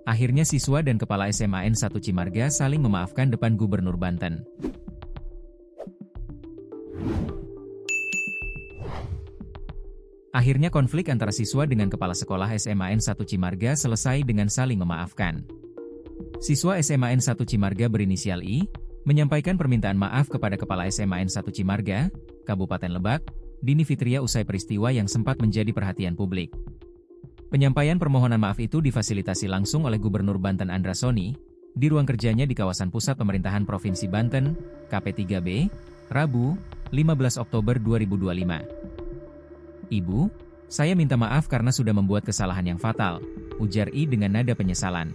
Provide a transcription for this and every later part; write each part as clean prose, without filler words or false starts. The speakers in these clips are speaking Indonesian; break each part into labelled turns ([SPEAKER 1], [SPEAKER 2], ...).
[SPEAKER 1] Akhirnya siswa dan kepala SMA N1 Cimarga saling memaafkan depan Gubernur Banten. Akhirnya konflik antara siswa dengan kepala sekolah SMA N1 Cimarga selesai dengan saling memaafkan. Siswa SMA N1 Cimarga berinisial I, menyampaikan permintaan maaf kepada kepala SMA N1 Cimarga, Kabupaten Lebak, Dini Fitria usai peristiwa yang sempat menjadi perhatian publik. Penyampaian permohonan maaf itu difasilitasi langsung oleh Gubernur Banten Andra Soni, di ruang kerjanya di kawasan Pusat Pemerintahan Provinsi Banten, KP3B, Rabu, 15 Oktober 2025. "Ibu, saya minta maaf karena sudah membuat kesalahan yang fatal," ujar I dengan nada penyesalan.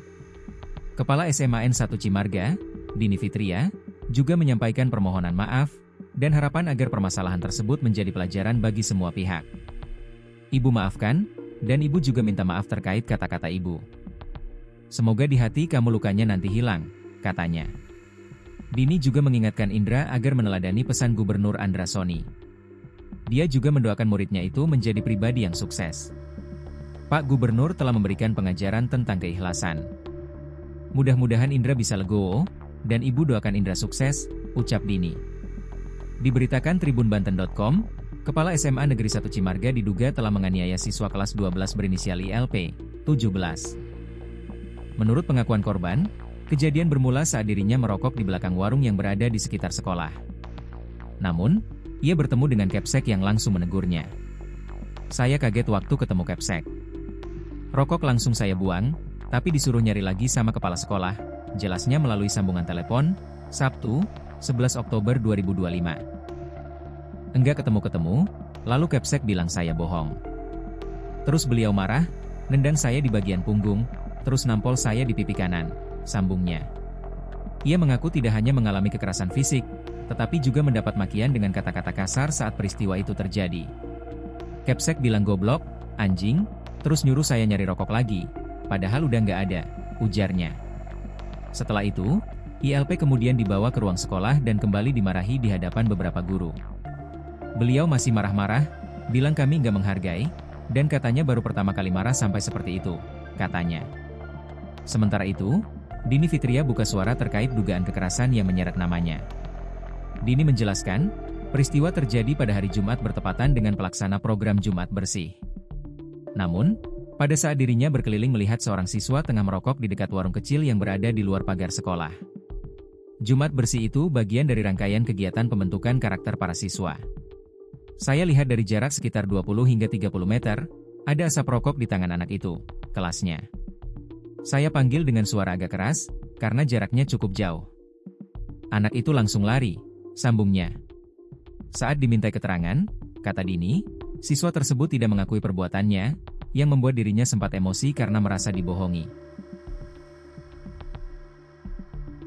[SPEAKER 1] Kepala SMA N1 Cimarga, Dini Fitria, juga menyampaikan permohonan maaf, dan harapan agar permasalahan tersebut menjadi pelajaran bagi semua pihak. "Ibu maafkan, dan ibu juga minta maaf terkait kata-kata ibu. Semoga di hati kamu lukanya nanti hilang," katanya. Dini juga mengingatkan Indra agar meneladani pesan Gubernur Andra Soni. Dia juga mendoakan muridnya itu menjadi pribadi yang sukses. "Pak Gubernur telah memberikan pengajaran tentang keikhlasan. Mudah-mudahan Indra bisa legowo, dan ibu doakan Indra sukses," ucap Dini. Diberitakan tribunbanten.com, Kepala SMA Negeri 1 Cimarga diduga telah menganiaya siswa kelas 12 berinisial ILP, 17. Menurut pengakuan korban, kejadian bermula saat dirinya merokok di belakang warung yang berada di sekitar sekolah. Namun, ia bertemu dengan Kepsek yang langsung menegurnya. "Saya kaget waktu ketemu Kepsek. Rokok langsung saya buang, tapi disuruh nyari lagi sama kepala sekolah," jelasnya melalui sambungan telepon, Sabtu, 11 Oktober 2025. "Enggak ketemu-ketemu, lalu Kepsek bilang saya bohong. Terus beliau marah, nendang saya di bagian punggung, terus nampol saya di pipi kanan," sambungnya. Ia mengaku tidak hanya mengalami kekerasan fisik, tetapi juga mendapat makian dengan kata-kata kasar saat peristiwa itu terjadi. "Kepsek bilang goblok, anjing, terus nyuruh saya nyari rokok lagi, padahal udah nggak ada," ujarnya. Setelah itu, ILP kemudian dibawa ke ruang sekolah dan kembali dimarahi di hadapan beberapa guru. Beliau masih marah-marah, bilang kami nggak menghargai, dan katanya baru pertama kali marah sampai seperti itu, katanya. Sementara itu, Dini Fitria buka suara terkait dugaan kekerasan yang menyeret namanya. Dini menjelaskan, peristiwa terjadi pada hari Jumat bertepatan dengan pelaksana program Jumat Bersih. Namun, pada saat dirinya berkeliling melihat seorang siswa tengah merokok di dekat warung kecil yang berada di luar pagar sekolah. Jumat Bersih itu bagian dari rangkaian kegiatan pembentukan karakter para siswa. "Saya lihat dari jarak sekitar 20 hingga 30 meter, ada asap rokok di tangan anak itu," kelasnya. "Saya panggil dengan suara agak keras, karena jaraknya cukup jauh. Anak itu langsung lari," sambungnya. Saat dimintai keterangan, kata Dini, siswa tersebut tidak mengakui perbuatannya, yang membuat dirinya sempat emosi karena merasa dibohongi.